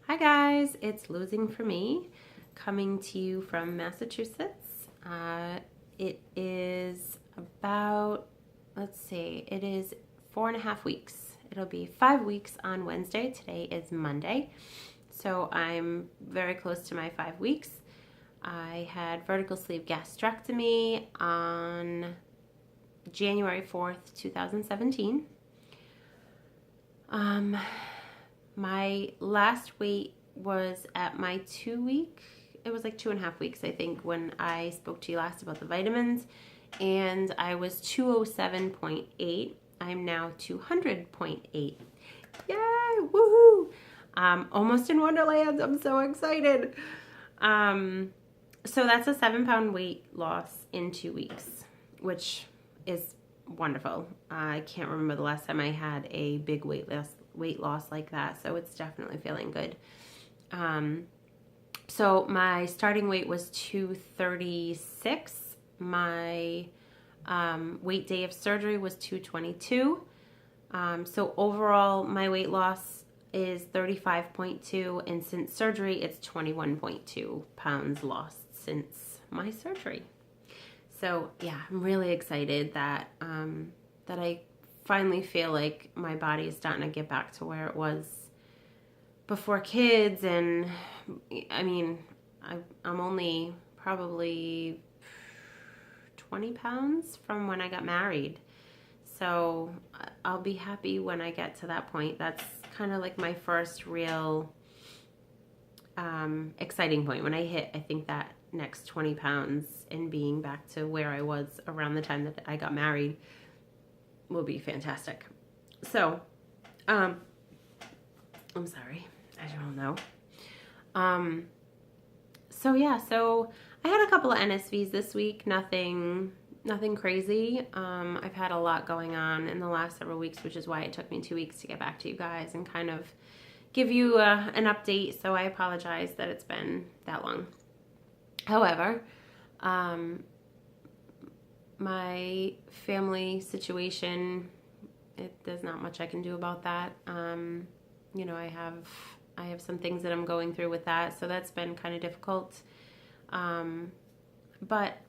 Hi guys, it's Losing for Me, coming to you from Massachusetts. It is about, it is 4.5 weeks. It'll be 5 weeks on Wednesday. Today is Monday, so I'm very close to my 5 weeks. I had vertical sleeve gastrectomy on January 4th, 2017. My last weight was at my 2 week. It was like 2.5 weeks, I think, when I spoke to you last about the vitamins. And I was 207.8. I'm now 200.8. Yay! Woohoo! Almost in Wonderland. I'm so excited. So that's a 7-pound weight loss in 2 weeks, which is wonderful. I can't remember the last time I had a big weight loss like that, so it's definitely feeling good. So my starting weight was 236. My weight day of surgery was 222. So overall, my weight loss is 35.2, and since surgery, it's 21.2 pounds lost since my surgery. So yeah, I'm really excited that that I finally feel like my body is starting to get back to where it was before kids. And I mean, I'm only probably 20 pounds from when I got married. So I'll be happy when I get to that point. That's kind of like my first real exciting point. When I hit, I think, that next 20 pounds and being back to where I was around the time that I got married will be fantastic. So, I'm sorry, I don't know. So I had a couple of NSVs this week, nothing crazy. I've had a lot going on in the last several weeks, which is why it took me 2 weeks to get back to you guys and kind of give you an update. So I apologize that it's been that long. However, my family situation, there's not much I can do about that. I have some things that I'm going through with that, so that's been kind of difficult. But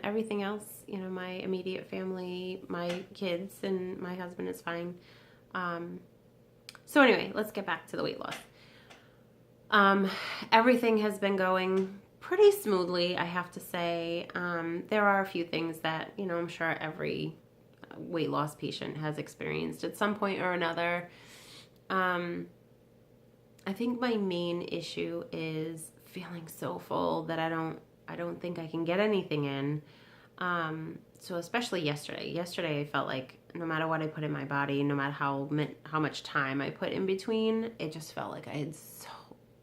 everything else, my immediate family, my kids, and my husband is fine. So anyway, let's get back to the weight loss. Everything has been going pretty smoothly, I have to say. There are a few things that, I'm sure every weight loss patient has experienced at some point or another. I think my main issue is feeling so full that I don't think I can get anything in. So especially yesterday. Yesterday I felt like no matter what I put in my body, no matter how much time I put in between, it just felt like I had so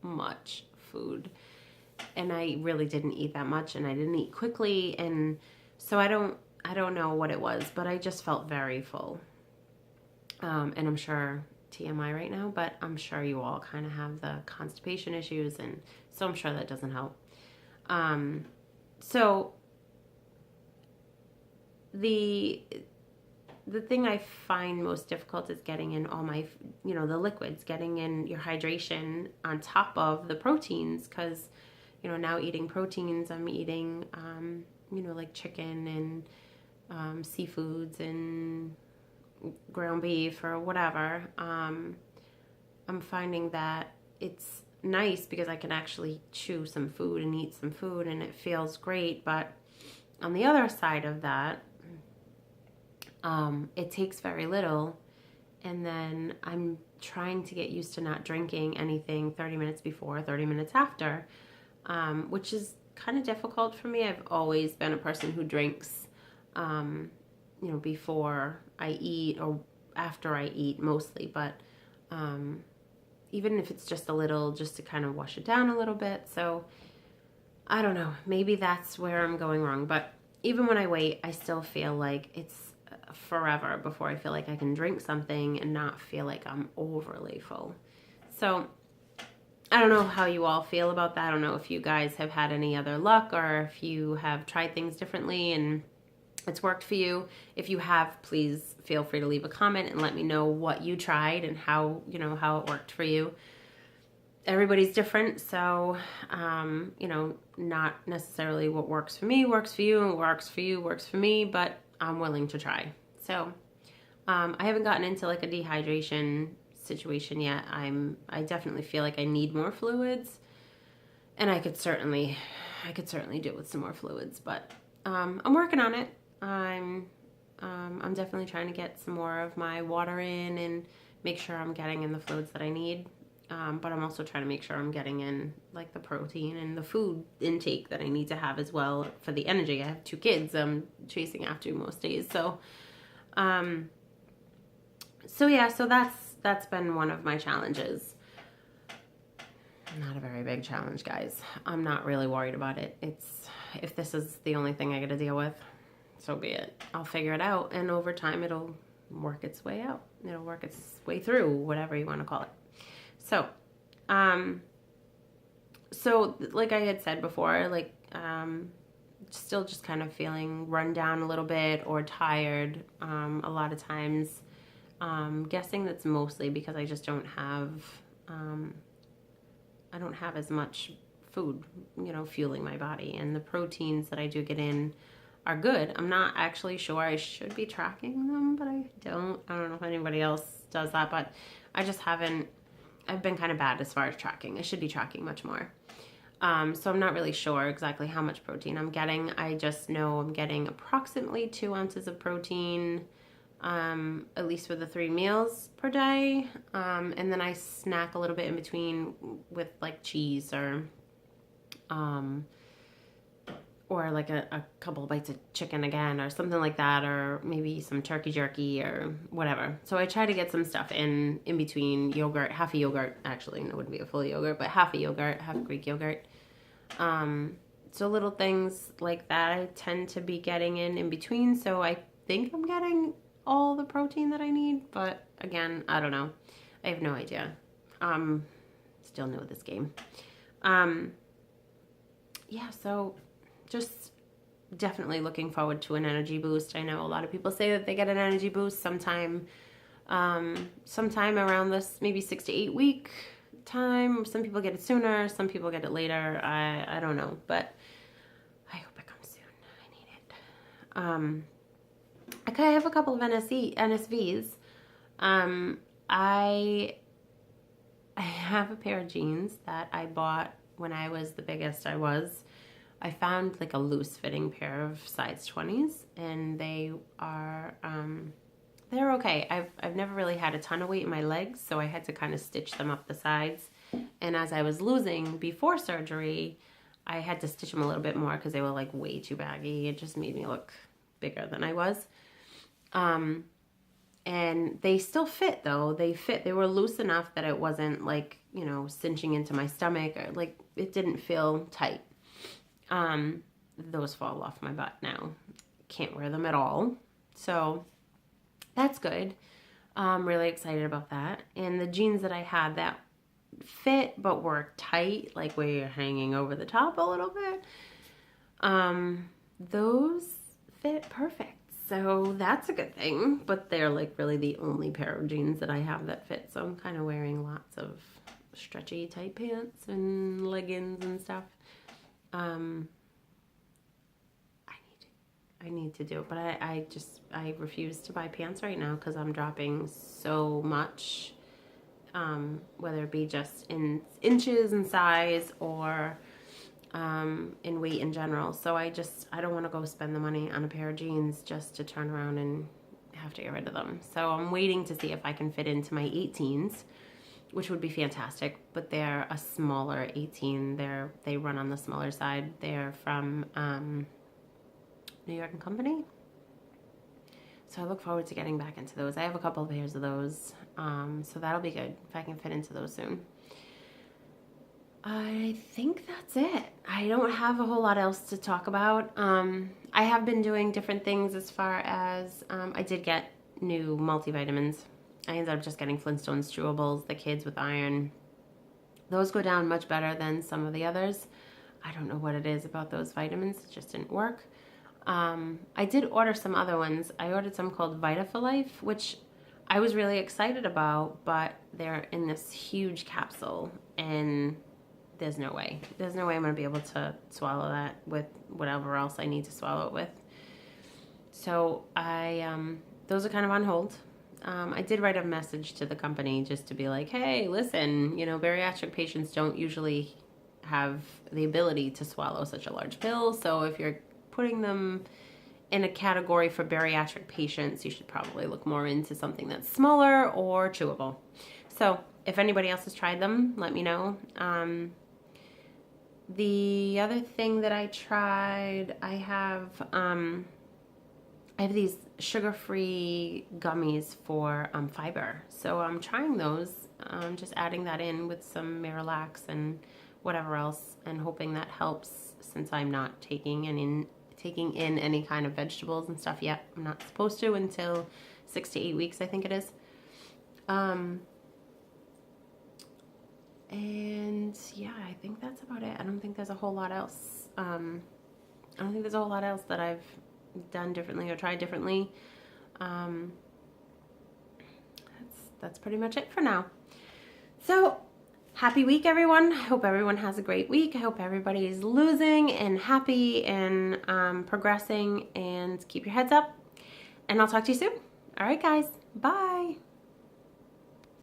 much food. And I really didn't eat that much, and I didn't eat quickly, and so I don't know what it was, but I just felt very full. And I'm sure TMI right now, but I'm sure you all kind of have the constipation issues, and so I'm sure that doesn't help. So the thing I find most difficult is getting in all my, the liquids, getting in your hydration on top of the proteins, because now eating proteins, I'm eating, like chicken and seafoods and ground beef or whatever. I'm finding that it's nice because I can actually chew some food and eat some food, and it feels great. But on the other side of that, it takes very little, and then I'm trying to get used to not drinking anything 30 minutes before, 30 minutes after, which is kind of difficult for me. I've always been a person who drinks, before I eat or after I eat mostly, but even if it's just a little, just to kind of wash it down a little bit. So I don't know, maybe that's where I'm going wrong, but even when I wait, I still feel like it's forever before I feel like I can drink something and not feel like I'm overly full. So I don't know how you all feel about that. I don't know if you guys have had any other luck, or if you have tried things differently and it's worked for you. If you have, please feel free to leave a comment and let me know what you tried and how it worked for you. everybody's different. So, you know, not necessarily what works for me works for you, and what works for you works for me, but I'm willing to try. So, I haven't gotten into like a dehydration situation yet. I definitely feel like I need more fluids, and I could certainly do with some more fluids, but I'm working on it. I'm definitely trying to get some more of my water in and make sure I'm getting in the fluids that I need. But I'm also trying to make sure I'm getting in like the protein and the food intake that I need to have as well for the energy. I have 2 kids I'm chasing after most days. So yeah, so that's been one of my challenges. Not a very big challenge, guys. I'm not really worried about it. If this is the only thing I got to deal with, so be it. I'll figure it out, and over time it'll work its way out. It'll work its way through, whatever you want to call it. So, so like I had said before, like, still just kind of feeling run down a little bit or tired, a lot of times. Guessing that's mostly because I just don't have, I don't have as much food, you know, fueling my body, and the proteins that I do get in are good. I'm not actually sure I should be tracking them, but I don't know if anybody else does that, but I just haven't. I've been kind of bad as far as tracking. I should be tracking much more. So I'm not really sure exactly how much protein I'm getting. I just know I'm getting approximately 2 ounces of protein, at least for the 3 meals per day. And then I snack a little bit in between with like cheese or like a couple of bites of chicken again or something like that, or maybe some turkey jerky or whatever. So I try to get some stuff in between yogurt, half a yogurt, actually, it wouldn't be a full yogurt, but half a yogurt, half Greek yogurt. So little things like that I tend to be getting in between. So I think I'm getting all the protein that I need, but again, I don't know. I have no idea. Still new at this game. Yeah, so just definitely looking forward to an energy boost. I know a lot of people say that they get an energy boost sometime around this maybe 6 to 8 week time. Some people get it sooner, some people get it later. I don't know, but I hope it comes soon. I need it. I have a couple of NSVs. I have a pair of jeans that I bought when I was the biggest I was. I found like a loose fitting pair of size 20s, and they are, they're okay. I've never really had a ton of weight in my legs, so I had to kind of stitch them up the sides. And as I was losing before surgery, I had to stitch them a little bit more because they were like way too baggy. It just made me look bigger than I was. And they still fit though. They were loose enough that it wasn't like, you know, cinching into my stomach, or like it didn't feel tight. Those fall off my butt now. Can't wear them at all. So that's good. I'm really excited about that. And the jeans that I had that fit but were tight, like where you're hanging over the top a little bit, those fit perfect. So that's a good thing, but they're like really the only pair of jeans that I have that fit. So I'm kind of wearing lots of stretchy tight pants and leggings and stuff. I need to do it, but I refuse to buy pants right now because I'm dropping so much, whether it be just in inches in size or in weight in general. So I don't want to go spend the money on a pair of jeans just to turn around and have to get rid of them. So I'm waiting to see if I can fit into my 18s, which would be fantastic, but they're a smaller 18. They run on the smaller side. They're from New York & Company. So I look forward to getting back into those. I have a couple of pairs of those, so that'll be good if I can fit into those soon. I think that's it. I don't have a whole lot else to talk about. I have been doing different things as far as, I did get new multivitamins. I ended up just getting Flintstones chewables, the kids with iron. Those go down much better than some of the others. I don't know what it is about those vitamins. It just didn't work. I did order some other ones. I ordered some called Vita for Life, which I was really excited about, but they're in this huge capsule, and there's no way. There's no way I'm going to be able to swallow that with whatever else I need to swallow it with. So those are kind of on hold. I did write a message to the company just to be like, hey, listen, bariatric patients don't usually have the ability to swallow such a large pill. So if you're putting them in a category for bariatric patients, you should probably look more into something that's smaller or chewable. So if anybody else has tried them, let me know. The other thing that I tried, I have these sugar-free gummies for fiber. So I'm trying those, just adding that in with some Miralax and whatever else, and hoping that helps, since I'm not taking in any kind of vegetables and stuff yet. I'm not supposed to until 6 to 8 weeks, I think it is. And yeah, I think that's about it. I don't think there's a whole lot else. That I've done differently or tried differently. That's pretty much it for now. So happy week, everyone. I hope everyone has a great week. I hope everybody's losing and happy and progressing, and keep your heads up. And I'll talk to you soon. All right, guys. Bye.